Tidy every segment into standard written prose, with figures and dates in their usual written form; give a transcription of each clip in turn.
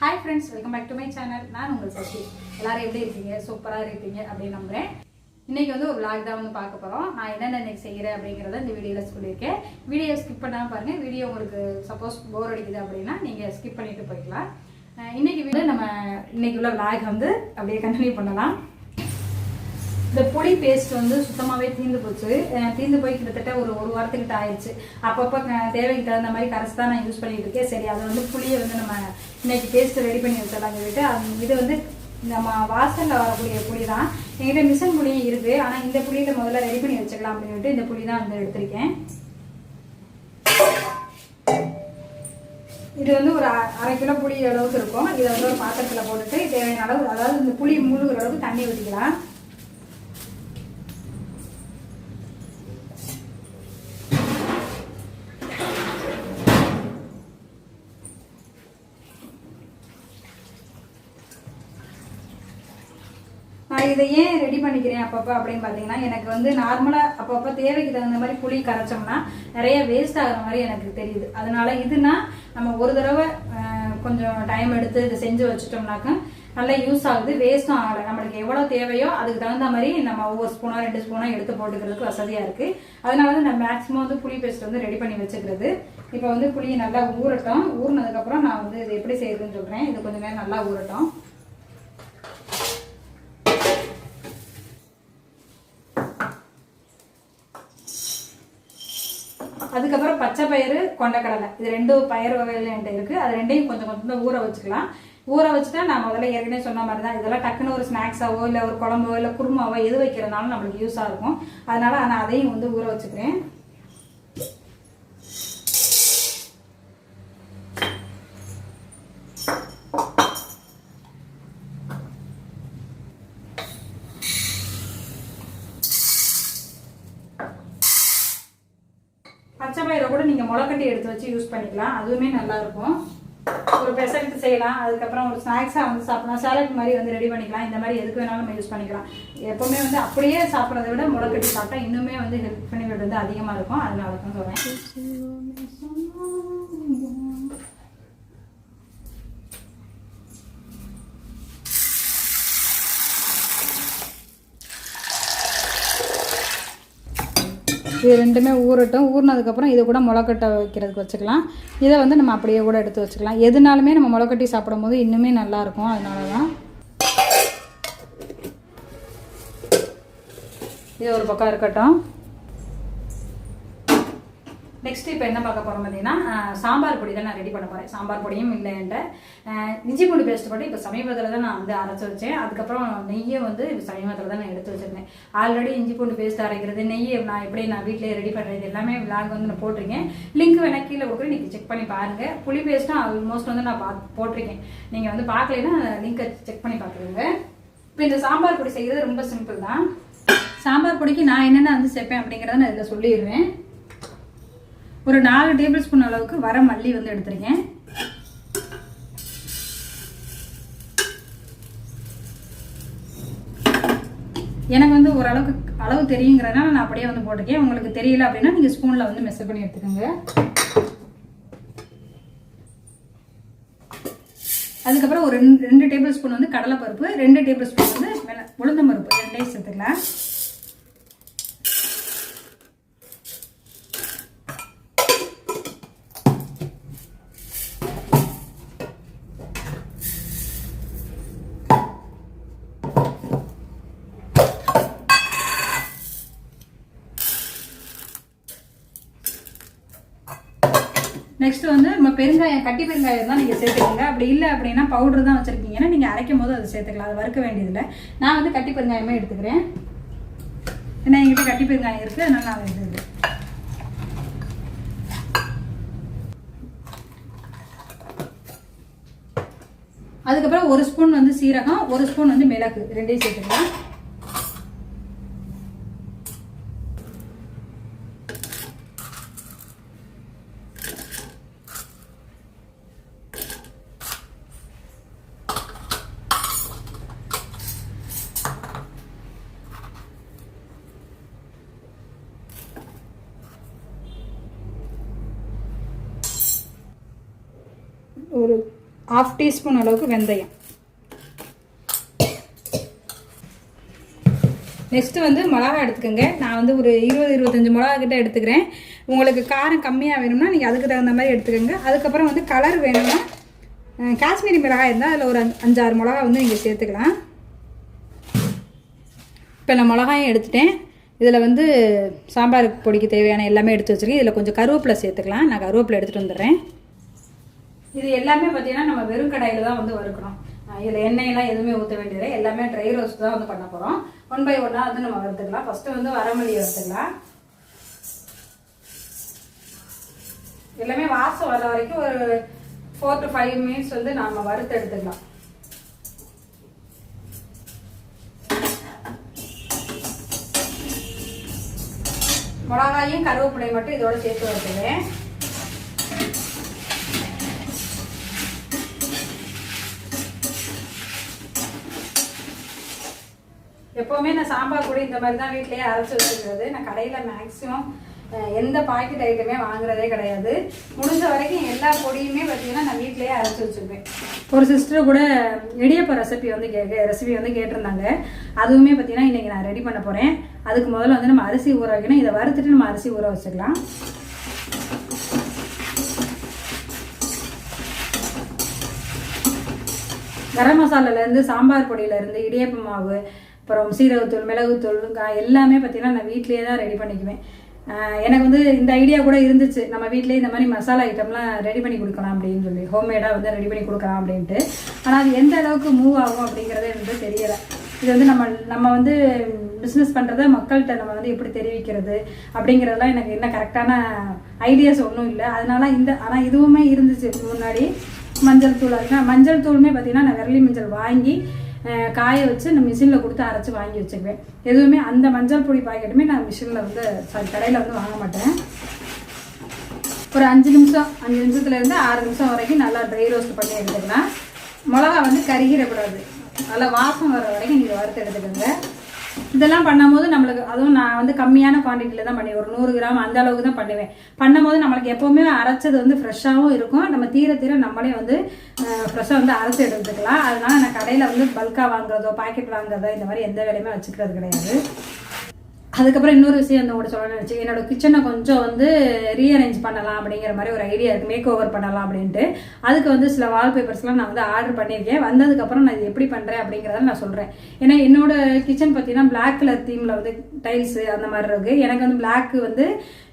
Hi friends, welcome back to my channel. நான் உங்கள் சசி. எல்லாரும் எப்படி இருக்கீங்க? சூப்பராக இருப்பீங்க அப்படின்னு நம்புகிறேன். இன்றைக்கி வந்து ஒரு vlog தான் வந்து பார்க்க போகிறோம். நான் என்னென்ன இன்றைக்கி செய்கிறேன் அப்படிங்கிறத இந்த வீடியோவில் சொல்லியிருக்கேன். வீடியோ ஸ்கிப் பண்ணாமல் பாருங்கள். வீடியோ உங்களுக்கு சப்போஸ் போர் அடிக்குது அப்படின்னா நீங்கள் ஸ்கிப் பண்ணிவிட்டு போய்க்கலாம். இன்றைக்கி வீடியோ நம்ம இன்றைக்கி உள்ள vlog வந்து அப்படியே கண்டினியூ பண்ணலாம். இந்த பொடி பேஸ்ட் வந்து சுத்தமாகவே தீர்ந்து போச்சு. தீர்ந்து போய் கிட்டத்தட்ட ஒரு வாரத்துக்கிட்ட ஆயிடுச்சு. அப்பப்போ தேவைக்கு தகுந்த மாதிரி கரைச்சி தான் நான் யூஸ் பண்ணிட்டு இருக்கேன். சரி, அதை வந்து புளியை வந்து நம்ம இன்னைக்கு பேஸ்ட்டு ரெடி பண்ணி வச்சிடலாம் சொல்லிட்டு இது வந்து நம்ம வாசலில் வரக்கூடிய புளி தான். என்கிட்ட மிஷின் புளியும் இருக்குது. ஆனால் இந்த புளியில் முதல்ல ரெடி பண்ணி வச்சுக்கலாம் அப்படின்னு சொல்லிட்டு இந்த புளி தான் வந்து எடுத்திருக்கேன். இது வந்து ஒரு 1/2 கிலோ புளி அளவுக்கு இருக்கும். இதை வந்து ஒரு பாத்திரத்தில் போட்டுட்டு தேவையான அளவு, அதாவது இந்த புளி முழுகிற அளவுக்கு தண்ணி ஊற்றிக்கலாம். நான் இதை ஏன் ரெடி பண்ணிக்கிறேன் அப்பப்போ அப்படின்னு பார்த்தீங்கன்னா, எனக்கு வந்து நார்மலாக அப்பப்போ தேவைக்கு தகுந்த மாதிரி புளி கரைச்சோம்னா நிறைய வேஸ்ட் ஆகிற மாதிரி எனக்கு தெரியுது. அதனால இதுனா நம்ம ஒரு தடவை கொஞ்சம் டைம் எடுத்து இதை செஞ்சு வச்சுட்டோம்னாக்க நல்லா யூஸ் ஆகுது, வேஸ்ட்டும் ஆகலை. நம்மளுக்கு எவ்வளோ தேவையோ அதுக்கு தகுந்த மாதிரி நம்ம ஒவ்வொரு ஸ்பூனோ 2 ஸ்பூனோ எடுத்து போட்டுக்கிறதுக்கு வசதியாக இருக்குது. அதனால வந்து நான் மேக்ஸிமம் வந்து புளி பேஸ்ட் வந்து ரெடி பண்ணி வச்சுக்கிறது. இப்போ வந்து புளியை நல்லா ஊறட்டும். ஊறினதுக்கப்புறம் நான் வந்து இது எப்படி செய்யுதுன்னு சொல்கிறேன். இது கொஞ்சம் நேரம் நல்லா ஊறட்டும். அதுக்கப்புறம் பச்சை பயிறு, கொண்டக்கடலை, இது 2 பயிர் வகைகள் என்கிட்ட இருக்குது. அது ரெண்டையும் கொஞ்சம் கொஞ்சம் ஊற வச்சுக்கலாம். ஊற வச்சுட்டா நான் முதல்ல ஏற்கனவே சொன்ன மாதிரி தான், இதெல்லாம் டக்குன்னு ஒரு ஸ்நாக்ஸாவோ இல்லை ஒரு குழம்போ இல்லை குருமாவோ எது வைக்கிறதுனாலும் நம்மளுக்கு யூஸாக இருக்கும். அதனால நான் அதையும் வந்து ஊற வச்சுக்கிறேன். பச்சை பயிரை கூட நீங்கள் முளைக்கட்டி எடுத்து வச்சு யூஸ் பண்ணிக்கலாம். அதுவுமே நல்லா இருக்கும். ஒரு பெசல்ட்டு செய்யலாம். அதுக்கப்புறம் ஒரு ஸ்நாக்ஸாக வந்து சாப்பிடலாம். சாலட் மாதிரி வந்து ரெடி பண்ணிக்கலாம். இந்த மாதிரி எதுக்கு வேணாலும் நம்ம யூஸ் பண்ணிக்கலாம். எப்போவுமே வந்து அப்படியே சாப்பிட்றத விட முளைக்கட்டி சாப்பிட்டா இன்னுமே வந்து ஹெல்த் பெனிஃபிட் வந்து அதிகமாக இருக்கும். அதனால தான் சொல்கிறேன். இது ரெண்டுமே ஊறட்டும். ஊறினதுக்கப்புறம் இதை கூட முளைக்கட்டை வைக்கிறதுக்கு வச்சுக்கலாம். இதை வந்து நம்ம அப்படியே கூட எடுத்து வச்சுக்கலாம். எதுனாலுமே நம்ம முளைக்கட்டி சாப்பிடும் போது இன்னுமே நல்லாயிருக்கும். அதனால தான் இது ஒரு பக்கம் இருக்கட்டும். நெக்ஸ்ட் இப்போ என்ன பார்க்க போகிறோம் பார்த்தீங்கன்னா, சாம்பார் பொடி தான் நான் ரெடி பண்ண போகிறேன். சாம்பார் பொடியும் இல்லை என்கிட்ட. இஞ்சி பூண்டு பேஸ்ட் போட்டு இப்போ சமீபத்தில் தான் நான் வந்து அரைச்சி வச்சேன். அதுக்கப்புறம் நெய்யை வந்து இப்போ சமீபத்தில் தான் நான் எடுத்து வச்சுருந்தேன். ஆல்ரெடி இஞ்சி பூண்டு பேஸ்ட் அரைக்கிறது, நெய்யை நான் எப்படி நான் வீட்டிலே ரெடி பண்ணுறது எல்லாமே விளாக் வந்து நான் போட்டிருக்கேன். லிங்க் வேணா கீழே கொடுக்குறேன், நீங்கள் செக் பண்ணி பாருங்கள். புளி பேஸ்ட்டும் ஆல்மோஸ்ட் வந்து நான் போட்டிருக்கேன். நீங்கள் வந்து பார்க்கலைன்னா லிங்கை செக் பண்ணி பார்த்துருங்க. இப்போ இந்த சாம்பார் பொடி செய்கிறது ரொம்ப சிம்பிள் தான். சாம்பார் பொடிக்கு நான் என்னென்ன வந்து சேர்ப்பேன் அப்படிங்கிறத நான் இதில் சொல்லிடுவேன். ஒரு 4 டேபிள் ஸ்பூன் அளவுக்கு வர மல்லி வந்து எடுத்துருக்கேன். எனக்கு வந்து ஓரளவுக்கு அளவு தெரியுங்கிறதுனால நான் அப்படியே வந்து போட்டிருக்கேன். உங்களுக்கு தெரியல அப்படின்னா நீங்கள் ஸ்பூனில் வந்து மெஷர் பண்ணி எடுத்துக்கோங்க. அதுக்கப்புறம் ஒரு 2 டேபிள் ஸ்பூன் வந்து கடலைப்பருப்பு, 2 டேபிள் ஸ்பூன் வந்து உளுந்தம் பருப்பு, 2 சேர்த்துக்கலாம். நெக்ஸ்ட் வந்து நம்ம பெருங்காயம், கட்டி பெருங்காயம் தான் நீங்கள் சேர்த்துக்கோங்க. அப்படி இல்லை அப்படின்னா பவுடர் தான் வச்சுருக்கீங்கன்னா நீங்கள் அரைக்கும் போது அதை சேர்த்துக்கலாம். அது வறுக்க வேண்டியதில்லை. நான் வந்து கட்டி பெருங்காயமே எடுத்துக்கிறேன். ஏன்னா என்கிட்ட கட்டி பெருங்காயம் இருக்குது, அதனால நான் அதை எடுத்துக்கிறேன். அதுக்கப்புறம் 1 ஸ்பூன் வந்து சீரகம், 1 ஸ்பூன் வந்து மிளகு, 2ஐயும் சேர்த்துக்கலாம். ஒரு 1/2 டீஸ்பூன் அளவுக்கு வெந்தயம். நெக்ஸ்ட்டு வந்து மிளகா எடுத்துக்கோங்க. நான் வந்து ஒரு 20-25 மிளகா கிட்ட எடுத்துக்கிறேன். உங்களுக்கு காரம் கம்மியாக வேணும்னா நீங்கள் அதுக்கு தகுந்த மாதிரி எடுத்துக்கோங்க. அதுக்கப்புறம் வந்து கலர் வேணும்னா காஷ்மீரி மிளகாய் இருந்தால் அதில் ஒரு 5-6 மிளகா வந்து நீங்கள் சேர்த்துக்கலாம். இப்போ நான் மிளகாயும் எடுத்துட்டேன். இதில் வந்து சாம்பார் பொடிக்கு தேவையான எல்லாமே எடுத்து வச்சுருக்கேன். இதில் கொஞ்சம் கருவேப்பிலை சேர்த்துக்கலாம். நான் கருவேப்பிலை எடுத்துகிட்டு வந்துடுறேன். இது எல்லாமே பார்த்தீங்கன்னா நம்ம வெறும் கடாயில் தான் வந்து வறுக்கணும். இதில் எண்ணெயெல்லாம் எதுவுமே ஊற்ற வேண்டியது, எல்லாமே ட்ரை ரோஸ்ட் தான் வந்து பண்ண போகிறோம். 1 by 1 வந்து நம்ம வறுத்துக்கலாம். ஃபஸ்ட்டு வந்து வரமல்லியை வறுத்துக்கலாம். எல்லாமே வாசம் வர வரைக்கும் ஒரு 4 to 5 minutes வந்து நம்ம வறுத்து எடுத்துக்கலாம். மிளகாயும் கருவேப்பிலையும் மட்டும் இதோட சேர்த்து வறுத்துக்கிறேன். எப்போவுமே நான் சாம்பார் பொடி இந்த மாதிரி தான் வீட்டிலேயே அரைச்சி வச்சுக்கிறது. நான் கடையில் மேக்ஸிமம் எந்த பாக்கெட் ஐட்டமே வாங்குறதே கிடையாது. முடிஞ்ச வரைக்கும் எல்லா பொடியுமே பார்த்தீங்கன்னா நான் வீட்டிலேயே அரைச்சி வச்சுருப்பேன். ஒரு சிஸ்டர் கூட இடியப்ப ரெசிபி வந்து கேட்டிருந்தாங்க. அதுவுமே பார்த்தீங்கன்னா இன்றைக்கி நான் ரெடி பண்ண போகிறேன். அதுக்கு முதல்ல வந்து நம்ம அரிசி ஊற வைக்கணும். இதை வறுத்துட்டு நம்ம அரிசி ஊற வச்சுக்கலாம். கரம் மசாலாலேருந்து சாம்பார் பொடியிலேருந்து இடியப்ப மாவு, அப்புறம் சீரகத்தூள், மிளகுத்தூள் எல்லாமே பார்த்தீங்கன்னா நான் வீட்லேயே தான் ரெடி பண்ணிக்குவேன். எனக்கு வந்து இந்த ஐடியா கூட இருந்துச்சு, நம்ம வீட்டிலேயே இந்த மாதிரி மசாலா ஐட்டம்லாம் ரெடி பண்ணி கொடுக்கலாம் அப்படின்னு சொல்லி, ஹோம்மேடாக வந்து ரெடி பண்ணி கொடுக்கலாம் அப்படின்ட்டு. ஆனால் அது எந்த அளவுக்கு மூவ் ஆகும் அப்படிங்கிறதே எனக்கு தெரியலை. இது வந்து நம்ம வந்து பிஸ்னஸ் பண்ணுறத மக்கள்கிட்ட நம்ம வந்து எப்படி தெரிவிக்கிறது அப்படிங்கிறதெல்லாம் எனக்கு என்ன கரெக்டான ஐடியாஸ் ஒன்றும் இல்லை. ஆனால் இதுவுமே இருந்துச்சு முன்னாடி. மஞ்சள் தூள், அதுனா மஞ்சள் தூளுமே பார்த்தீங்கன்னா நான் விரலி மஞ்சள் வாங்கி காய வச்சு நான் மிஷினில் கொடுத்து அரைச்சி வாங்கி வச்சுக்குவேன். எதுவுமே அந்த மஞ்சள் பொடி பாக்கெட்டுமே நான் மிஷினில் வந்து கடையில் வந்து வாங்க மாட்டேன். ஒரு 5 நிமிஷத்துலேருந்து 6 நிமிஷம் வரைக்கும் நல்லா ட்ரை ரோஸ்ட் பண்ணி எடுத்துக்கலாம். மிளகா வந்து கருகிடக்கூடாது, நல்லா வாசம் வர வரைக்கும் நீங்கள் வறுத்து எடுத்துக்கோங்க. இதெல்லாம் பண்ணும்போது நம்மளுக்கு, அதுவும் நான் வந்து கம்மியான குவான்டிட்டியில் தான் பண்ணுவேன், ஒரு 100 கிராம் அந்த அளவுக்கு தான் பண்ணுவேன். பண்ணும்போது நம்மளுக்கு எப்போவுமே அரைச்சது வந்து ஃப்ரெஷ்ஷாகவும் இருக்கும். நம்ம தீர நம்மளே வந்து ஃப்ரெஷ்ஷாக வந்து அரைச்சி எடுத்துக்கலாம். அதனால நான் கடையில் வந்து பல்காக வாங்குறதோ பாக்கெட் வாங்குறதோ இந்த மாதிரி எந்த வேலையுமே வச்சுக்கிறது கிடையாது. அதுக்கப்புறம் இன்னொரு விஷயம் வந்து கூட சொல்லணும்னு நினச்சி, என்னோட கிச்சனை கொஞ்சம் வந்து ரீஅரேஞ்ச் பண்ணலாம் அப்படிங்கிற மாதிரி ஒரு ஐடியா இருக்குது, மேக் ஓவர் பண்ணலாம் அப்படின்ட்டு. அதுக்கு வந்து சில வால்பேப்பர்ஸ்லாம் நான் வந்து ஆர்டர் பண்ணியிருக்கேன். வந்ததுக்கப்புறம் நான் இது எப்படி பண்ணுறேன் அப்படிங்கிறத நான் சொல்கிறேன். ஏன்னா என்னோட கிச்சன் பார்த்தீங்கன்னா பிளாக் கலர் தீமில் வந்து டைல்ஸு அந்த மாதிரி இருக்குது. எனக்கு வந்து பிளாக் வந்து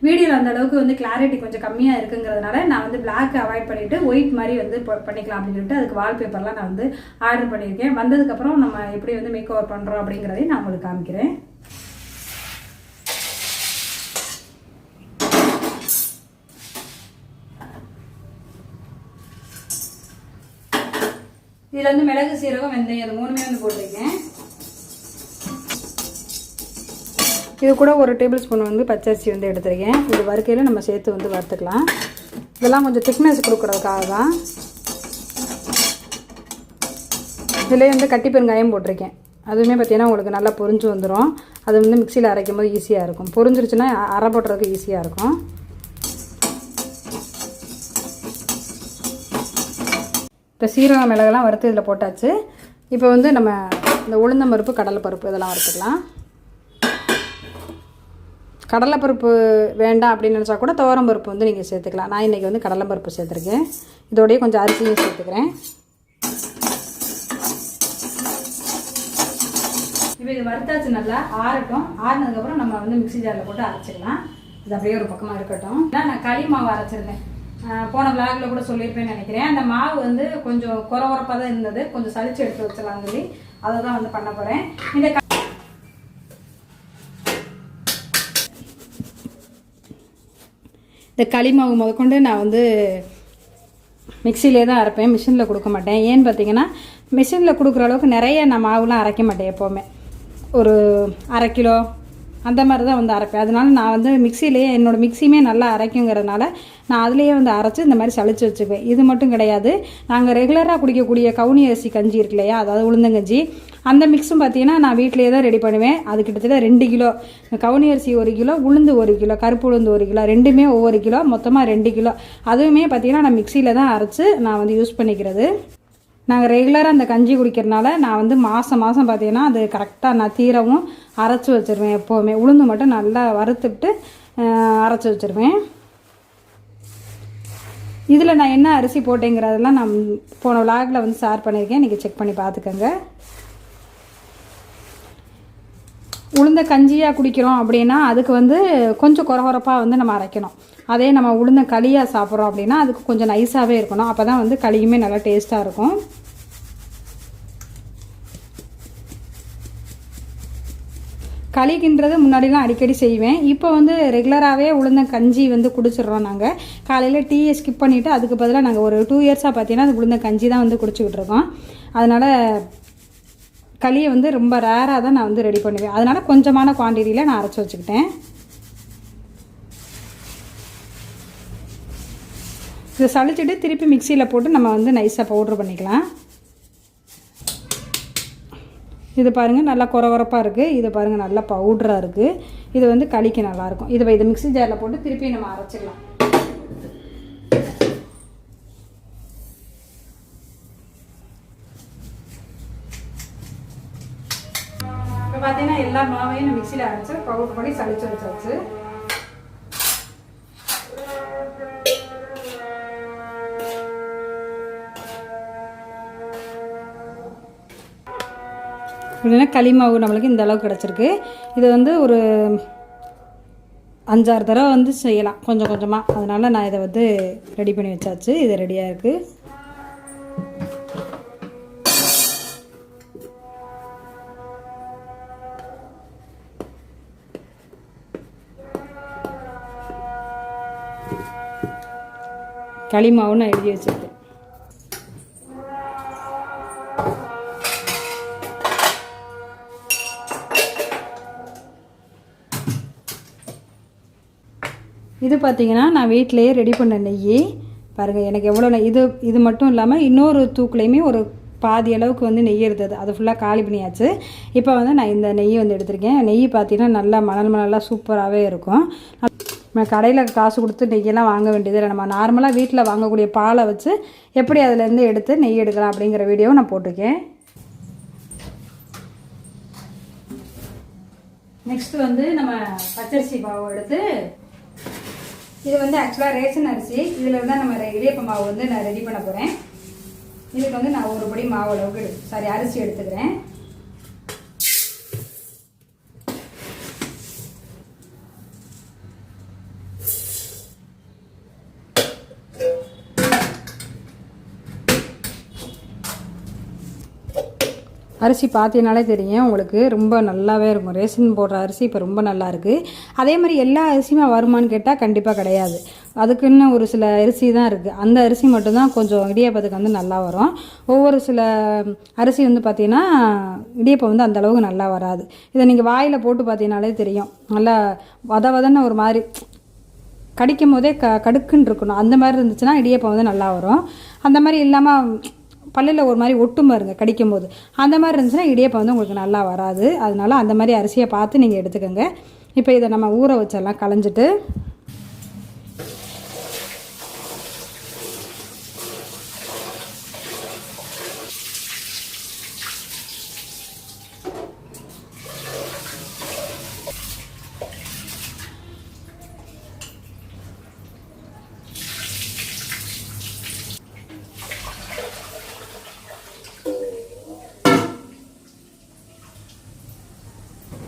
வீடியோவில் அந்த அளவுக்கு வந்து கிளாரிட்டி கொஞ்சம் கம்மியாக இருக்குங்கிறதுனால நான் வந்து பிளாக் அவாய்ட் பண்ணிவிட்டு ஒயிட் மாதிரி வந்து பண்ணிக்கலாம் அப்படின்னு சொல்லிட்டு அதுக்கு வால்பேப்பர்லாம் நான் வந்து ஆர்டர் பண்ணியிருக்கேன். வந்ததுக்கப்புறம் நம்ம எப்படி வந்து மேக் ஓவர் பண்ணுறோம் அப்படிங்கிறதையும் நான் உங்களுக்கு காமிக்கிறேன். இதில் வந்து மிளகு, சீரகம், வெந்தயம் அது 3மே வந்து போட்டிருக்கேன். இது கூட 1 டேபிள் ஸ்பூன் வந்து பச்சரிசி வந்து எடுத்துருக்கேன். இது வறுக்கையில் நம்ம சேர்த்து வந்து வறுத்துக்கலாம். இதெல்லாம் கொஞ்சம் திக்னஸ் கொடுக்குறதுக்காக தான். இதிலே வந்து கட்டி பெருங்காயம் போட்டிருக்கேன். அதுவுமே பார்த்தீங்கன்னா உங்களுக்கு நல்லா பொரிஞ்சு வந்துடும். அது வந்து மிக்சியில் அரைக்கும் போது ஈஸியாக இருக்கும். பொரிஞ்சிருச்சுன்னா அரை போட்டுறதுக்கு ஈஸியாக இருக்கும். இப்போ சீரகம், மிளகெல்லாம் வறுத்து இதில் போட்டாச்சு. இப்போ வந்து நம்ம இந்த உளுந்தம்பருப்பு, கடலைப்பருப்பு இதெல்லாம் வறுத்துக்கலாம். கடலைப்பருப்பு வேண்டாம் அப்படின்னு நினச்சா கூட துவரம்பருப்பு வந்து நீங்கள் சேர்த்துக்கலாம். நான் இன்றைக்கி வந்து கடலைப்பருப்பு சேர்த்துருக்கேன். இதோடய கொஞ்சம் அரிசியும் சேர்த்துக்கிறேன். இப்போ இது வறுத்தாச்சு, நல்லா ஆறட்டும். ஆறினதுக்கப்புறம் நம்ம வந்து மிக்ஸி ஜாரில் போட்டு அரைச்சிக்கலாம். இது அப்படியே ஒரு பக்கமாக இருக்கட்டும். நான் களி மாவு அரைச்சிருந்தேன், போன விளாகில் கூட சொல்லியிருப்பேன்னு நினைக்கிறேன். அந்த மாவு வந்து கொஞ்சம் குறகுறப்பாக தான் இருந்தது, கொஞ்சம் சளிச்சு எடுத்து வச்சலாம் சொல்லி அதை தான் வந்து பண்ண போகிறேன். இந்த களி மாவு முதற்கொண்டு நான் வந்து மிக்சிலே தான் அரைப்பேன், மிஷினில் கொடுக்க மாட்டேன். ஏன்னு பார்த்தீங்கன்னா மிஷினில் கொடுக்குற அளவுக்கு நிறைய நான் மாவுலாம் அரைக்க மாட்டேன். எப்போவுமே ஒரு 1/2 கிலோ அந்த மாதிரி தான் வந்து அரைப்பேன். அதனால நான் வந்து மிக்சிலேயே என்னோடய மிக்சியுமே நல்லா அரைக்குங்கிறதுனால நான் அதுலேயே வந்து அரைச்சி இந்த மாதிரி சளிச்சு வச்சுக்குவேன். இது மட்டும் கிடையாது, நாங்கள் ரெகுலராக குடிக்கக்கூடிய கவுனி அரிசி கஞ்சி இருக்கு இல்லையா, அதாவது உளுந்தங்கஞ்சி, அந்த மிக்ஸும் பார்த்தீங்கன்னா நான் வீட்டிலேயே தான் ரெடி பண்ணுவேன். அது கிட்டத்தட்ட 2 கிலோ கவுனி அரிசி 1 கிலோ, உளுந்து 1 கிலோ, கருப்பு உளுந்து 1 கிலோ, ரெண்டுமே ஒவ்வொரு கிலோ, மொத்தமாக 2 கிலோ. அதுவுமே பார்த்தீங்கன்னா நான் மிக்சியில் தான் அரைச்சி நான் வந்து யூஸ் பண்ணிக்கிறது. நாங்கள் ரெகுலராக அந்த கஞ்சி குடிக்கிறனால நான் வந்து மாதம் பார்த்தீங்கன்னா அது கரெக்டாக நான் தீரவும் அரைச்சி வச்சுருவேன். எப்போவுமே உளுந்து மட்டும் நல்லா வறுத்துட்டு அரைச்சி வச்சுருவேன். இதில் நான் என்ன அரிசி போட்டேங்கிறதெல்லாம் நான் போன விலாகில் வந்து ஷேர் பண்ணியிருக்கேன், நீங்கள் செக் பண்ணி பார்த்துக்கோங்க. உளுந்த கஞ்சியாக குடிக்கிறோம் அப்படின்னா அதுக்கு வந்து கொஞ்சம் குறகுறப்பாக வந்து நம்ம அரைக்கணும். அதே நம்ம உளுந்த களியாக சாப்பிட்றோம் அப்படின்னா அதுக்கு கொஞ்சம் நைஸாகவே இருக்கணும். அப்போ தான் வந்து களியுமே நல்லா டேஸ்ட்டாக இருக்கும். களிக்கின்றது முன்னாடிலாம் அடிக்கடி செய்வேன். இப்போ வந்து ரெகுலராகவே உளுந்த கஞ்சி வந்து குடிச்சிடுறோம். நாங்கள் காலையில் டீயை ஸ்கிப் பண்ணிவிட்டு அதுக்கு பதிலாக நாங்கள் ஒரு 2 இயர்ஸாக பார்த்தீங்கன்னா அது உளுந்த கஞ்சி தான் வந்து குடிச்சிக்கிட்டு இருக்கோம். அதனால் களியை வந்து ரொம்ப ரேராக தான் நான் வந்து ரெடி பண்ணுவேன். அதனால் கொஞ்சமான குவான்டிட்டியில் நான் அரைச்சி வச்சுக்கிட்டேன். இதை சளிச்சிட்டு திருப்பி மிக்சியில் போட்டு நம்ம வந்து நைஸாக பவுட்ரு பண்ணிக்கலாம். இது பாருங்கள் நல்லா குறகுறப்பாக இருக்குது. இது பாருங்கள் நல்லா பவுட்ராக இருக்குது. இது வந்து களிக்கு நல்லாயிருக்கும். இதை மிக்ஸி ஜாரில் போட்டு திருப்பி நம்ம அரைச்சிக்கலாம். இப்போ பார்த்தீங்கன்னா எல்லா மாவையும் நான் மிக்சியில் அரைச்சி பவுடர் பண்ணி சளிச்சு வச்சாச்சு. இல்லைன்னா களி மாவு நம்மளுக்கு இந்த அளவுக்கு கிடச்சிருக்கு. இது வந்து ஒரு 5-6 தடவை வந்து செய்யலாம் கொஞ்சம் கொஞ்சமாக. அதனால் நான் இதை வந்து ரெடி பண்ணி வச்சாச்சு. இது ரெடியாக இருக்குது. களி மாவு நான் எழுதி வச்சுருக்கேன். இது பார்த்திங்கன்னா நான் வீட்டிலையே ரெடி பண்ண நெய் பாருங்கள். எனக்கு எவ்வளோ நெய், இது மட்டும் இல்லாமல் இன்னொரு தூக்குலையுமே ஒரு பாதி அளவுக்கு வந்து நெய் இருந்தது. அது ஃபுல்லாக காலி பண்ணியாச்சு. இப்போ வந்து நான் இந்த நெய் வந்து எடுத்திருக்கேன். நெய் பார்த்திங்கன்னா நல்லா மணலாக சூப்பராகவே இருக்கும். நம்ம கடையில் காசு கொடுத்து நெய்யெல்லாம் வாங்க வேண்டியதில்லை. நம்ம நார்மலாக வீட்டில் வாங்கக்கூடிய பாலை வச்சு எப்படி அதிலேருந்து எடுத்து நெய் எடுக்கலாம் அப்படிங்கிற வீடியோவை நான் போட்டிருக்கேன். நெக்ஸ்ட்டு வந்து நம்ம பச்சரிசி மாவு எடுத்து, இது வந்து ஆக்சுவலாக ரேஷன் அரிசி, இதில் இருந்தால் நம்ம இடியப்ப மாவு வந்து நான் ரெடி பண்ண போகிறேன். இதுக்கு வந்து நான் 1 படி மாவு அளவுக்கு அரிசி எடுத்துக்கிறேன். அரிசி பார்த்தீங்கனாலே தெரியும் உங்களுக்கு, ரொம்ப நல்லாவே இருக்கும். ரேஷன் போடுற அரிசி இப்போ ரொம்ப நல்லா இருக்குது. அதே மாதிரி எல்லா அரிசியுமே வருமானு கேட்டால் கண்டிப்பாக கிடையாது. அதுக்குன்னு ஒரு சில அரிசி தான் இருக்குது. அந்த அரிசி மட்டும்தான் கொஞ்சம் இடியாப்பத்துக்கு வந்து நல்லா வரும். ஒவ்வொரு சில அரிசி வந்து பார்த்திங்கன்னா இடியாப்பம் வந்து அந்தளவுக்கு நல்லா வராது. இதை நீங்கள் வாயில் போட்டு பார்த்தீங்கனாலே தெரியும், நல்லா வதன்னு ஒரு மாதிரி கடிக்கும் போதே கடுக்குன்னு இருக்கணும். அந்த மாதிரி இருந்துச்சுன்னா இடியாப்பம் வந்து நல்லா வரும். அந்த மாதிரி இல்லாமல் பல்லில் ஒரு மாதிரி ஒட்டும் பாருங்க கடிக்கும் போது, அந்த மாதிரி இருந்துச்சுன்னா இடியாப்பம் வந்து உங்களுக்கு நல்லா வராது. அதனால அந்த மாதிரி அரிசியை பார்த்து நீங்கள் எடுத்துக்கோங்க. இப்போ இதை நம்ம ஊற வச்சிடலாம். களைஞ்சிட்டு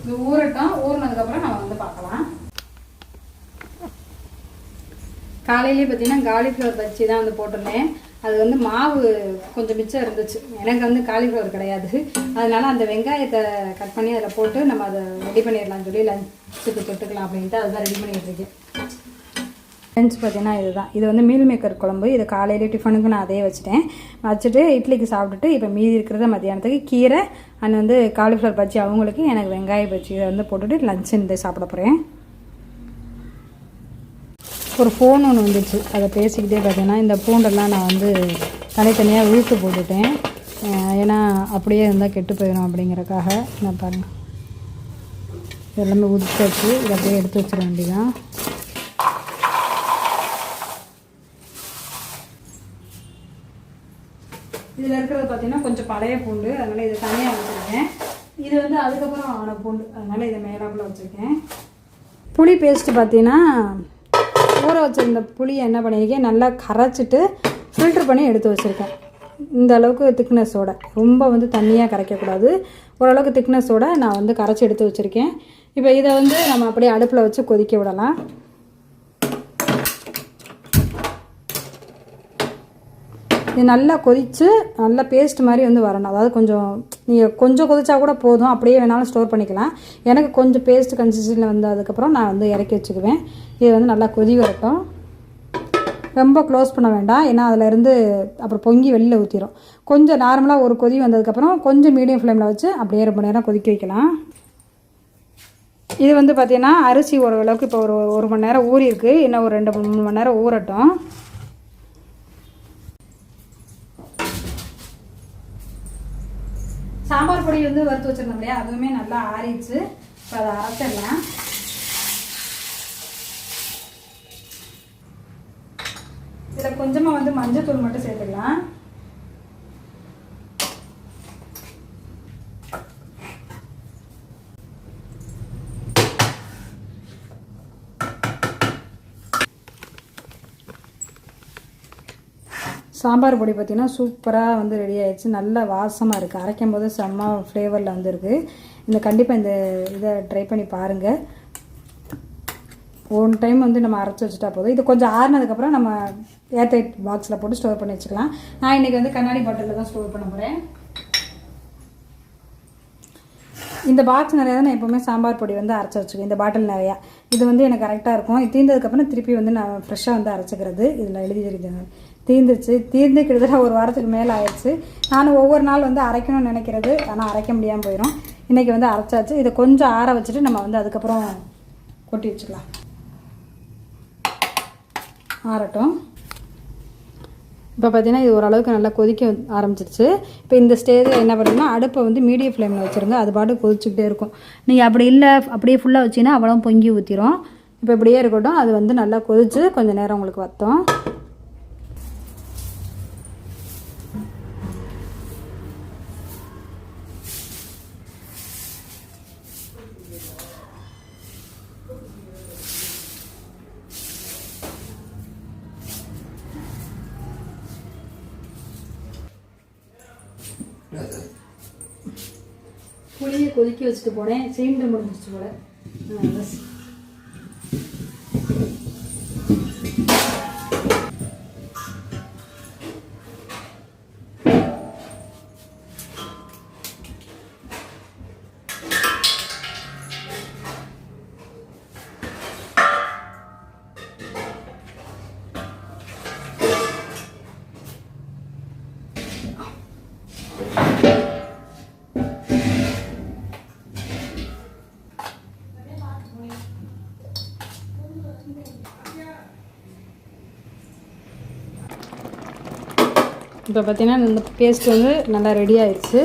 இது ஊறட்டும். ஊறினதுக்கப்புறம் நம்ம வந்து பார்க்கலாம். காலையிலேயே பார்த்தீங்கன்னா காலிஃப்ளவர் பஜ்ஜி தான் வந்து போட்டிருந்தேன். அது வந்து மாவு கொஞ்சம் மிச்சம் இருந்துச்சு. எனக்கு வந்து காலிஃப்ளவர் கிடையாது. அதனால அந்த வெங்காயத்தை கட் பண்ணி அதில் போட்டு நம்ம அதை ரெடி பண்ணிடலாம்னு சொல்லி லஞ்சுக்கு தொட்டுக்கலாம் அப்படின்ட்டு அதுதான் ரெடி பண்ணிகிட்டு இருக்கேன். லஞ்ச் பார்த்தீங்கன்னா இதுதான். இது வந்து மீல் மேக்கர் குழம்பு. இது காலையில் டிஃபனுக்கு நான் அதே வச்சுட்டு இட்லிக்கு சாப்பிட்டுட்டு இப்போ மீதி இருக்கிறத மத்தியானத்துக்கு கீரை அண்ட் வந்து காலிஃப்ளவர் பஜ்ஜி அவங்களுக்கு, எனக்கு வெங்காய பஜ்ஜி இதை வந்து போட்டுட்டு லஞ்ச் இந்த சாப்பிட போகிறேன். ஒரு ஃபோன் ஒன்று வந்துச்சு, அதை பேசிக்கிட்டே பார்த்தீங்கன்னா இந்த பூண்டெல்லாம் நான் வந்து தனித்தனியாக இழுத்து போட்டுட்டேன். ஏன்னா அப்படியே இருந்தால் கெட்டு போயிடும் அப்படிங்கிறக்காக. நான் பாருங்கள் எல்லாமே உதிச்சாச்சு. இதை அப்படியே எடுத்து வச்சிட வேண்டியதான். இதில் இருக்கிறது பார்த்தீங்கன்னா கொஞ்சம் பழைய பூண்டு, அதனால் இதை தனியாக வச்சுருக்கேன். இது வந்து அதுக்கப்புறம் ஆன பூண்டு, அதனால் இதை மேலாப்பில் வச்சுருக்கேன். புளி பேஸ்ட்டு பார்த்தீங்கன்னா ஊற வச்சுருந்த புளியை என்ன பண்ணியிருக்கேன், நல்லா கரைச்சிட்டு ஃபில்ட்ரு பண்ணி எடுத்து வச்சுருக்கேன். இந்த அளவுக்கு திக்னஸோட, ரொம்ப வந்து தண்ணியாக கரைக்கக்கூடாது, ஓரளவுக்கு திக்னஸோட நான் வந்து கரைச்சி எடுத்து வச்சுருக்கேன். இப்போ இதை வந்து நம்ம அப்படியே அடுப்பில் வச்சு கொதிக்க விடலாம். இது நல்லா கொதித்து நல்லா பேஸ்ட் மாதிரி வந்து வரணும். அதாவது கொஞ்சம் கொதிச்சா கூட போதும், அப்படியே வேணாலும் ஸ்டோர் பண்ணிக்கலாம். எனக்கு கொஞ்சம் பேஸ்ட் கன்சிஸ்டன்சியில் வந்து அதுக்கப்புறம் நான் வந்து இறக்கி வச்சுக்குவேன். இது வந்து நல்லா கொதி வரட்டும். ரொம்ப க்ளோஸ் பண்ண வேண்டாம், ஏன்னா அதிலேருந்து அப்புறம் பொங்கி வெளியில் ஊற்றிடும். கொஞ்சம் நார்மலாக ஒரு கொதி வந்ததுக்கப்புறம் கொஞ்சம் மீடியம் ஃப்ளேமில் வச்சு அப்படியே ரொம்ப நேரம் கொதிக்க வைக்கலாம். இது வந்து பார்த்திங்கன்னா அரிசி ஓரளவுக்கு இப்போ ஒரு மணி நேரம் ஊறி இருக்குது. இன்னும் ஒரு 2-3 மணி நேரம் ஊறட்டும். சாம்பார் பொடி வந்து வறுத்து வச்சிருந்தோம் இல்லையா, அதுவுமே நல்லா ஆறிடுச்சு. இப்போ அதை அரைச்சிடலாம். இதில் கொஞ்சமாக வந்து மஞ்சள் மட்டும் சேர்த்துக்கலாம். சாம்பார் பொடி பார்த்திங்கன்னா சூப்பராக வந்து ரெடி ஆகிடுச்சு. நல்ல வாசமாக இருக்குது. அரைக்கும் போது செம்ம ஃப்ளேவரில் வந்துருக்கு. கண்டிப்பாக இதை ட்ரை பண்ணி பாருங்கள். ஒன் டைம் வந்து நம்ம அரைச்சி வச்சுட்டா போதும். இது கொஞ்சம் ஆறுனதுக்கப்புறம் நம்ம ஏர்டைட் பாக்ஸில் போட்டு ஸ்டோர் பண்ணி வச்சுக்கலாம். நான் இன்றைக்கி வந்து கண்ணாடி பாட்டிலில் தான் ஸ்டோர் பண்ண போகிறேன். இந்த பாக்ஸ் நிறையா தான் நான் எப்போவுமே சாம்பார் பொடி வந்து அரைச்சி வச்சுக்குவேன். இந்த பாட்டில் நிறையா. இது வந்து எனக்கு கரெக்டாக இருக்கும். இது தீர்ந்ததுக்கப்புறம் திருப்பி வந்து நான் ஃப்ரெஷ்ஷாக வந்து அரைச்சிக்கிறது. இதில் எழுதி தீர்ந்து கிட்டத்தட்ட ஒரு வாரத்துக்கு மேலே ஆயிடுச்சு. நானும் ஒவ்வொரு நாள் வந்து அரைக்கணும்னு நினைக்கிறது, ஆனால் அரைக்க முடியாமல் போயிடும். இன்றைக்கி வந்து அரைச்சாச்சு. இதை கொஞ்சம் ஆற வச்சுட்டு நம்ம வந்து அதுக்கப்புறம் கொட்டி வச்சுக்கலாம். ஆறட்டும். இப்போ பார்த்தீங்கன்னா இது ஓரளவுக்கு நல்லா கொதிக்க ஆரம்பிச்சிருச்சு. இப்போ இந்த ஸ்டேஜில் என்ன பண்ணுறீங்கன்னா அடுப்பை வந்து மீடியம் ஃப்ளேமில் வச்சுருங்க. அது பாட்டு கொதிச்சுக்கிட்டே இருக்கும். நீங்கள் அப்படி இல்லை அப்படியே ஃபுல்லாக வச்சிங்கன்னா அவ்வளோ பொங்கி ஊற்றிடும். இப்போ இப்படியே இருக்கட்டும். அது வந்து நல்லா கொதிச்சு கொஞ்சம் நேரம் உங்களுக்கு வத்தோம். புளியை கொதிக்க வச்சுட்டு போனேன், சீண்டு முடிஞ்சிச்சு போல. இப்போ பார்த்தீங்கன்னா இந்த பேஸ்ட் வந்து நல்லா ரெடி ஆயிடுச்சு.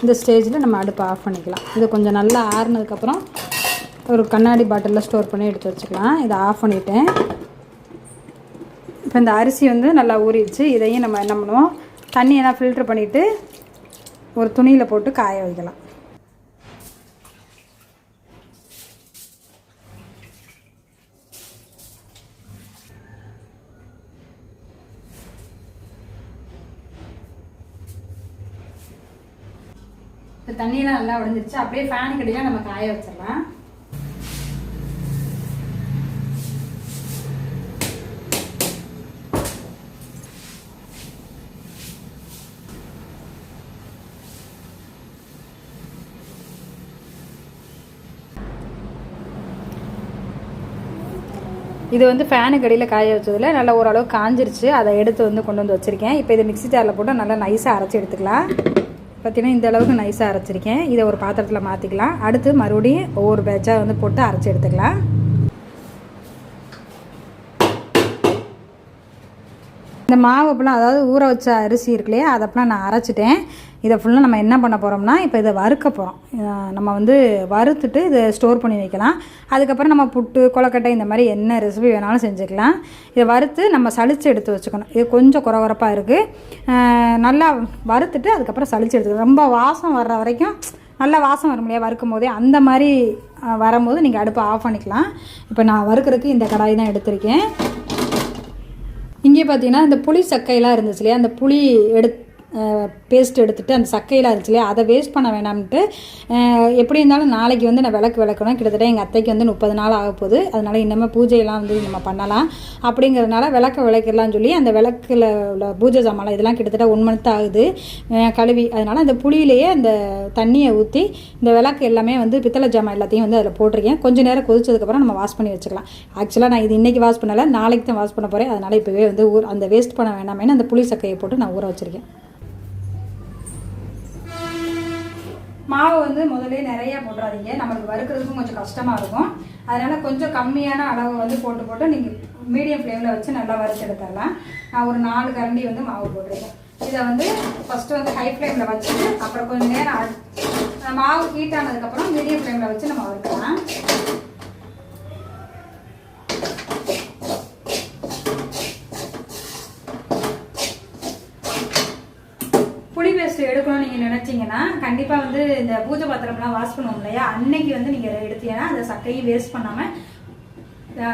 இந்த ஸ்டேஜில் நம்ம அடுப்பை ஆஃப் பண்ணிக்கலாம். இது கொஞ்சம் நல்லா ஆறுனதுக்கப்புறம் ஒரு கண்ணாடி பாட்டிலில் ஸ்டோர் பண்ணி எடுத்து வச்சுக்கலாம். இதை ஆஃப் பண்ணிவிட்டேன். இப்போ இந்த அரிசி வந்து நல்லா ஊறிடுச்சு. இதையும் நம்ம என்ன பண்ணுவோம், தண்ணியெல்லாம் ஃபில்ட்ரு பண்ணிவிட்டு ஒரு துணியில் போட்டு காய வைக்கலாம். இப்போ தண்ணியெல்லாம் நல்லா உடைஞ்சிருச்சு. அப்படியே ஃபேனுக்கு அடியில் நம்ம காய வச்சிடலாம். இது வந்து ஃபேனுக்கு அடியில் காய வச்சதில் நல்லா ஓரளவு காஞ்சிருச்சு. அதை எடுத்து வந்து கொண்டு வந்து வச்சுருக்கேன். இப்போ இதை மிக்ஸி ஜாரில் போட்டு நல்லா நைஸாக அரைச்சி எடுத்துக்கலாம். பார்த்தீங்கன்னா இந்த அளவுக்கு நைஸாக அரைச்சிருக்கேன். இதை ஒரு பாத்திரத்தில் மாற்றிக்கலாம். அடுத்து மறுபடியும் ஒவ்வொரு பேட்சாக வந்து போட்டு அரைச்சி எடுத்துக்கலாம். இந்த மாவு அப்பெல்லாம் அதாவது ஊற வச்ச அரிசி இருக்குல்லையே அதப்பெல்லாம் நான் அரைச்சிட்டேன். இதை ஃபுல்லாக நம்ம என்ன பண்ண போகிறோம்னா இப்போ இதை வறுக்க போகிறோம். நம்ம வந்து வறுத்துட்டு இதை ஸ்டோர் பண்ணி வைக்கலாம். அதுக்கப்புறம் நம்ம புட்டு கொழுக்கட்டை இந்த மாதிரி என்ன ரெசிபி வேணாலும் செஞ்சுக்கலாம். இதை வறுத்து நம்ம சளிச்சு எடுத்து வச்சுக்கணும். இது கொஞ்சம் குறகுறப்பாக இருக்குது. நல்லா வறுத்துட்டு அதுக்கப்புறம் சளிச்சு எடுத்துக்கணும். ரொம்ப வாசம் வர்ற வரைக்கும் நல்லா வாசம் வரும் இல்லையா வறுக்கும் போதே, அந்த மாதிரி வரும்போது நீங்கள் அடுப்பை ஆஃப் பண்ணிக்கலாம். இப்போ நான் வறுக்கிறதுக்கு இந்த கடாய் தான் எடுத்திருக்கேன். இங்கே பார்த்தீங்கன்னா இந்த புளி சக்கையெல்லாம் இருந்துச்சு இல்லையா, அந்த புளி பேஸ்ட் எடுத்துகிட்டு அந்த சக்கையெல்லாம் இருந்துச்சு இல்லையா அதை வேஸ்ட் பண்ண வேணாம்ட்டு எப்படி இருந்தாலும் நாளைக்கு வந்து நான் விளக்கணும். கிட்டத்தட்ட எங்கள் அத்தைக்கு வந்து 30 நாள் ஆக போகுது. அதனால் இன்னமே பூஜையெல்லாம் வந்து நம்ம பண்ணலாம் அப்படிங்கிறதுனால விளக்கிடலாம்னு சொல்லி அந்த விளக்கில் உள்ள பூஜை சாமான் இதெல்லாம் கிட்டத்தட்ட 1 மந்த் ஆகுது கழுவி. அதனால் அந்த புளியிலேயே அந்த தண்ணியை ஊற்றி இந்த விளக்கு எல்லாமே வந்து பித்தளை ஜாமான் எல்லாத்தையும் வந்து அதில் போட்டிருக்கேன். கொஞ்சம் நேரம் கொதிச்சதுக்கப்புறம் நம்ம வாஷ் பண்ணி வச்சுக்கலாம். ஆக்சுவலாக நான் இது இன்றைக்கி வாஷ் பண்ணலை, நாளைக்கு தான் வாஷ் பண்ண போகிறேன். அதனால் இப்போவே வந்து அந்த வேஸ்ட் பண்ண வேணாமேன்னு அந்த புளி சக்கையை போட்டு நான் ஊற வச்சுருக்கேன். மாவு வந்து முதல்ல நிறையா போட்டுறாதீங்க, நம்மளுக்கு வறுக்கிறதுக்கும் கொஞ்சம் கஷ்டமாக இருக்கும். அதனால் கொஞ்சம் கம்மியான அளவு வந்து போட்டு நீங்கள் மீடியம் ஃப்ளேமில் வச்சு நல்லா வறுத்து எடுத்துடலாம். நான் ஒரு 4 கரண்டி வந்து மாவு போட்டிருக்கேன். இதை வந்து ஃபஸ்ட்டு வந்து ஹை ஃப்ளேமில் வச்சுட்டு அப்புறம் கொஞ்சம் நேரம் மாவு ஹீட் ஆனதுக்கப்புறம் மீடியம் ஃப்ளேமில் வச்சு நம்ம வறுக்கலாம். எடுக்கணும்னு நீங்கள் நினச்சிங்கன்னா கண்டிப்பாக வந்து இந்த பூஜை பாத்திரம்லாம் வாஷ் பண்ணுவோம் இல்லையா, அன்னைக்கு வந்து நீங்கள் எடுத்தீங்கன்னா அந்த சக்கையும் வேஸ்ட் பண்ணாமல்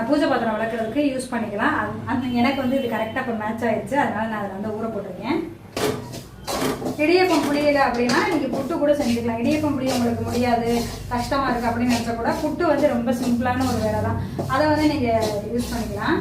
பூஜை பாத்திரம் வளர்க்குறதுக்கு யூஸ் பண்ணிக்கலாம். அந்த எனக்கு வந்து இது கரெக்டாக இப்போ மேட்ச் ஆகிடுச்சு. அதனால் நான் அதில் வந்து ஊற போட்டிருக்கேன். இடியப்பம் புளியலை அப்படின்னா நீங்கள் புட்டு கூட செஞ்சுக்கலாம். இடியப்பம் புளிய உங்களுக்கு முடியாது கஷ்டமாக இருக்குது அப்படின்னு நினச்சா கூட புட்டு வந்து ரொம்ப சிம்பிளான ஒரு வேலை தான். அதை வந்து நீங்கள் யூஸ் பண்ணிக்கலாம்.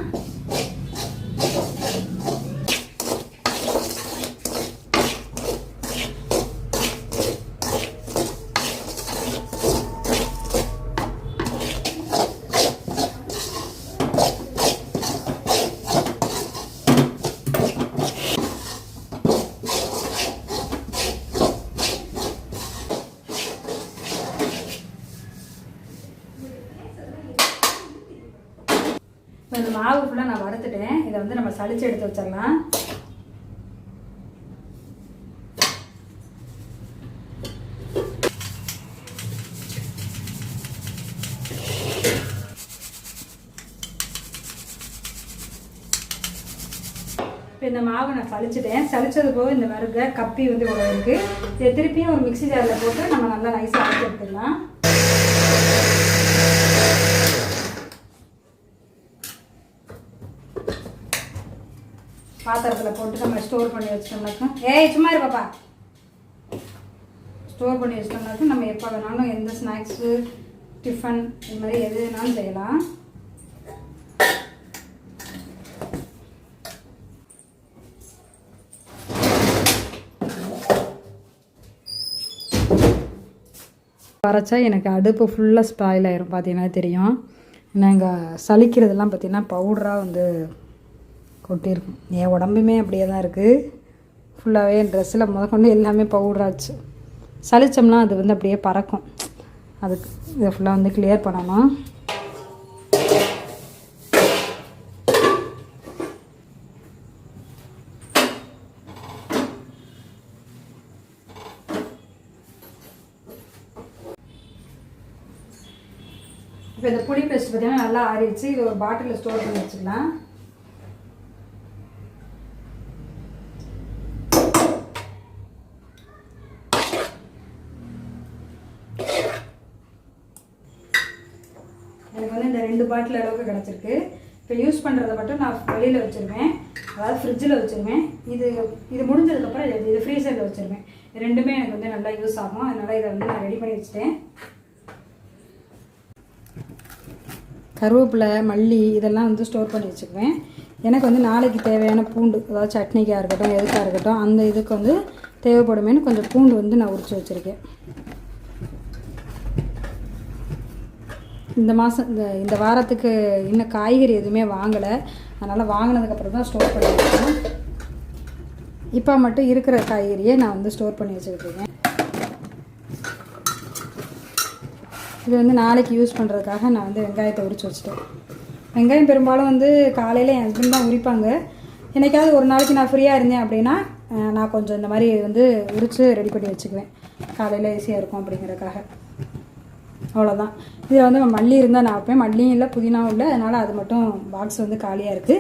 இந்த மாவு ஃபுல்லாக நான் வறுத்துட்டேன். இதை வந்து நம்ம சளிச்சு எடுத்து வச்சிடலாம். இப்போ இந்த மாவை நான் சளிச்சிட்டேன். சளிச்சது போக இந்த மருகை கப்பி வந்து இவ்வளோ இருக்குது. இதை திருப்பியும் ஒரு மிக்ஸி ஜாரில் போட்டு நம்ம நல்லா நைஸாக அரைச்சி எடுத்துடலாம். பாத்திரத்தில் போட்டு நம்ம ஸ்டோர் பண்ணி வச்சிட்டோம்னாக்கும் சும்மா இரு பாப்பா. ஸ்டோர் பண்ணி வச்சிட்டோம்னாக்கும் நம்ம எப்போ வேணாலும் எந்த ஸ்நாக்ஸு டிஃபன் இது மாதிரி எது வேணாலும் செய்யலாம். அரைச்சா எனக்கு அடுப்பு ஃபுல்லாக ஸ்பாயில் ஆயிரும். பார்த்தீங்கன்னா தெரியும். நாங்கள் சலிக்கிறதெல்லாம் பார்த்தீங்கன்னா பவுடராக வந்து கொட்டியிருக்கும். என் உடம்புமே அப்படியே தான் இருக்குது. ஃபுல்லாகவே என் ட்ரெஸ்ஸில் முதற்கொண்டு எல்லாமே பவுடராச்சு. சளிச்சோம்னா அது வந்து அப்படியே பறக்கும். அதுக்கு இதை ஃபுல்லாக வந்து கிளியர் பண்ணணும். இப்போ இந்த புளி பேஸ்ட் பார்த்தீங்கன்னா நல்லா ஆறிடுச்சு. இது ஒரு பாட்டிலில் ஸ்டோர் பண்ணி வச்சுக்கலாம். எனக்கு வந்து இந்த 2 பாட்டில் அளவுக்கு கிடச்சிருக்கு. இப்போ யூஸ் பண்ணுறதை மட்டும் நான் வெளியில் வச்சுருவேன், அதாவது ஃப்ரிட்ஜில் வச்சுருவேன். இது முடிஞ்சதுக்கப்புறம் இது ஃப்ரீசரில் வச்சுருவேன். ரெண்டுமே எனக்கு வந்து நல்லா யூஸ் ஆகும். அதனால் இதை வந்து நான் ரெடி பண்ணி வச்சுட்டேன். கருவேப்பிலை மல்லி இதெல்லாம் வந்து ஸ்டோர் பண்ணி வச்சுக்குவேன். எனக்கு வந்து நாளைக்கு தேவையான பூண்டு, அதாவது சட்னிக்காக இருக்கட்டும் எதுக்காக இருக்கட்டும் அந்த இதுக்கு வந்து தேவைப்படுமேனு கொஞ்சம் பூண்டு வந்து நான் உரித்து வச்சுருக்கேன். இந்த மாதம் இந்த வாரத்துக்கு இன்னும் காய்கறி எதுவுமே வாங்கலை, அதனால் வாங்கினதுக்கப்புறம் தான் ஸ்டோர் பண்ணி வச்சுருக்கேன். இப்போ மட்டும் இருக்கிற காய்கறியை நான் வந்து ஸ்டோர் பண்ணி வச்சுக்கிட்டுருக்கேன். இது வந்து நாளைக்கு யூஸ் பண்ணுறதுக்காக நான் வந்து வெங்காயத்தை உரித்து வச்சுட்டேன். வெங்காயம் பெரும்பாலும் வந்து காலையில் என் ஹஸ்பண்ட் தான் உரிப்பாங்க. என்னைக்காவது ஒரு நாளைக்கு நான் ஃப்ரீயாக இருந்தேன் அப்படின்னா நான் கொஞ்சம் இந்த மாதிரி வந்து உரித்து ரெடி பண்ணி வச்சுக்குவேன். காலையில் ஈஸியாக இருக்கும் அப்படிங்கிறதுக்காக. அவ்வளோதான். இதில் வந்து மல்லி இருந்தால் நான் வைப்பேன். மல்லியும் இல்லை, புதினாவும் இல்லை, அதனால் அது மட்டும் பாக்ஸ் வந்து காலியாக இருக்குது.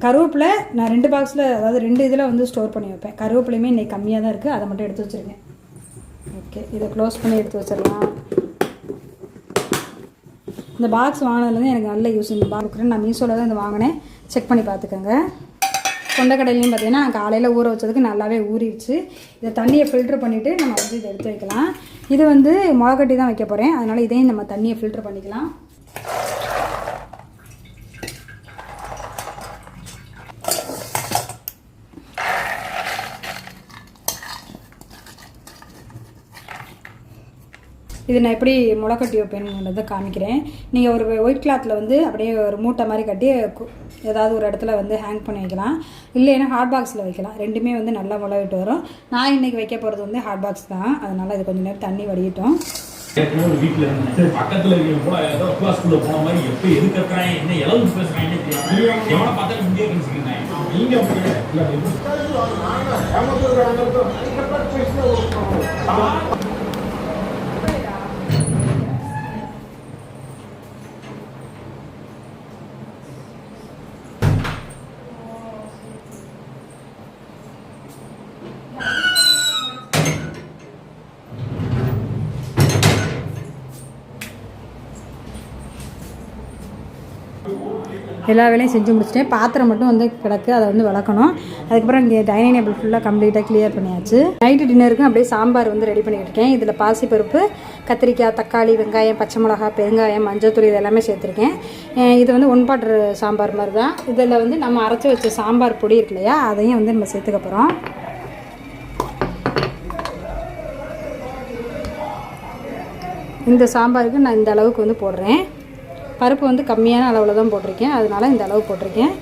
கருவேப்பிலை நான் 2 பாக்ஸில், அதாவது 2 இதில் வந்து ஸ்டோர் பண்ணி வைப்பேன். கருவேப்பிலையுமே இன்றைக்கி கம்மியாக தான் இருக்குது, அதை மட்டும் எடுத்து வச்சுருக்கேன். ஓகே, இதை க்ளோஸ் பண்ணி எடுத்து வச்சிடலாம். இந்த பாக்ஸ் வாங்கினதுலேருந்து எனக்கு நல்ல யூஸ். இந்த பாக்ஸ் நான் மீஷோவில் தான் இந்த வாங்கினேன், செக் பண்ணி பார்த்துக்கோங்க. கொண்டக்கடலையும் பார்த்தீங்கன்னா நான் காலையில் ஊற வச்சதுக்கு நல்லாவே ஊறிடுச்சு. இதை தண்ணியை ஃபில்ட்ரு பண்ணிவிட்டு நம்ம வந்து இதை எடுத்து வைக்கலாம். இது வந்து முளைக்கட்டி தான் வைக்க போகிறேன், அதனால் இதையும் நம்ம தண்ணியை ஃபில்ட்ரு பண்ணிக்கலாம். இது நான் எப்படி முளைக்கட்டி வைப்பேன்னு காமிக்கிறேன். நீங்கள் ஒரு ஒயிட் கிளாத்தில் வந்து அப்படியே ஒரு மூட்டை மாதிரி கட்டி ஏதாவது ஒரு இடத்துல வந்து ஹேங் பண்ணி வைக்கலாம், இல்லைன்னா ஹாட் பாக்ஸில் வைக்கலாம். ரெண்டுமே வந்து நல்லா முளைவிட்டு வரும். நான் இன்றைக்கி வைக்க போகிறது வந்து ஹாட் பாக்ஸ் தான், அதனால் இது கொஞ்சம் நேரம் தண்ணி வடியட்டும். வீட்டில் இருந்து பக்கத்தில் இருக்கிற கூட ஏதோ கிளாஸ் ஸ்கூலில் போன மாதிரி எப்போ எதுக்கு இருக்கிறேன், என்ன எவ்வளவு பேசுகிறேன், எவனை பார்த்தாலும் இந்தியா பேசிக்கிறேன். நீங்கள் எல்லா வேலையும் செஞ்சு முடிச்சிட்டேன். பாத்திரம் மட்டும் வந்து கிடக்கு, அதை வந்து விளக்கணும். அதுக்கப்புறம் இங்கே டைனிங் டேபிள் ஃபுல்லாக கம்ப்ளீட்டாக கிளியர் பண்ணியாச்சு. நைட்டு டின்னருக்கு அப்படியே சாம்பார் வந்து ரெடி பண்ணிக்கிட்டு இருக்கேன். இதில் பாசிப்பருப்பு, கத்திரிக்காய், தக்காளி, வெங்காயம், பச்சை மிளகா, பெருங்காயம், மஞ்சள்தூள் இது எல்லாமே சேர்த்துருக்கேன். இது வந்து 1 பாட் சாம்பார் மாதிரி தான். இதில் வந்து நம்ம அரைச்சி வச்ச சாம்பார் பொடி இருக்கு இல்லையா, அதையும் வந்து நம்ம சேர்த்துக்க போகிறோம். இந்த சாம்பாருக்கு நான் இந்த அளவுக்கு வந்து போடுறேன். பருப்பு வந்து கம்மியான அளவில் தான் போட்டிருக்கேன், அதனால் இந்த அளவு போட்டிருக்கேன்.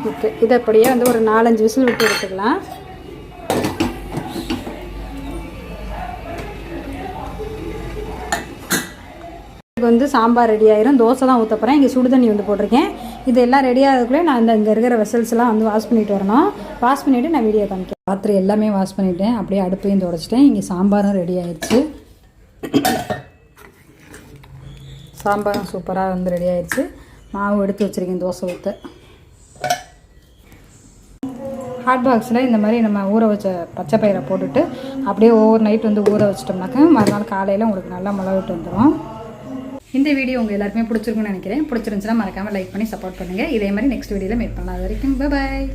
ஓகே, இதை அப்படியே வந்து ஒரு 4-5 விசில் விட்டு எடுத்துக்கலாம். இதுக்கு வந்து சாம்பார் ரெடி ஆயிரும். தோசை தான் ஊற்ற போகிறேன். இங்கே சுடு தண்ணி வந்து போட்டிருக்கேன். இது எல்லாம் ரெடி ஆகிறதுக்குள்ளே நான் இங்கே இருக்கிற வெசல்ஸ்லாம் வந்து வாஷ் பண்ணிட்டு வரணும். வாஷ் பண்ணிவிட்டு நான் வீடியோ காமிக்கிறேன். பாத்திரம் எல்லாமே வாஷ் பண்ணிவிட்டேன், அப்படியே அடுப்பையும் துடைச்சிட்டேன். இங்கே சாம்பாரும் ரெடி ஆயிடுச்சு. சாம்பாரும் சூப்பராக வந்து ரெடி ஆயிடுச்சு. மாவு எடுத்து வச்சுருக்கேன் தோசை ஊற்ற. ஹாட் பாக்ஸில் இந்த மாதிரி நம்ம ஊற வச்ச பச்சை பயிரை போட்டுட்டு அப்படியே ஓவர் நைட் வந்து ஊற வச்சிட்டோம்னாக்கா மறுநாள் காலையில் உங்களுக்கு நல்லா முளைவிட்டு வந்துடும். இந்த வீடியோ உங்கள் எல்லாருக்குமே பிடிச்சிருக்குன்னு நினைக்கிறேன். பிடிச்சிருந்துச்சுன்னா மறக்காமல் லைக் பண்ணி சப்போர்ட் பண்ணுங்கள். இதே மாதிரி நெக்ஸ்ட் வீடியோவில் மீட் பண்ணலாம். அது வரைக்கும் பாய்.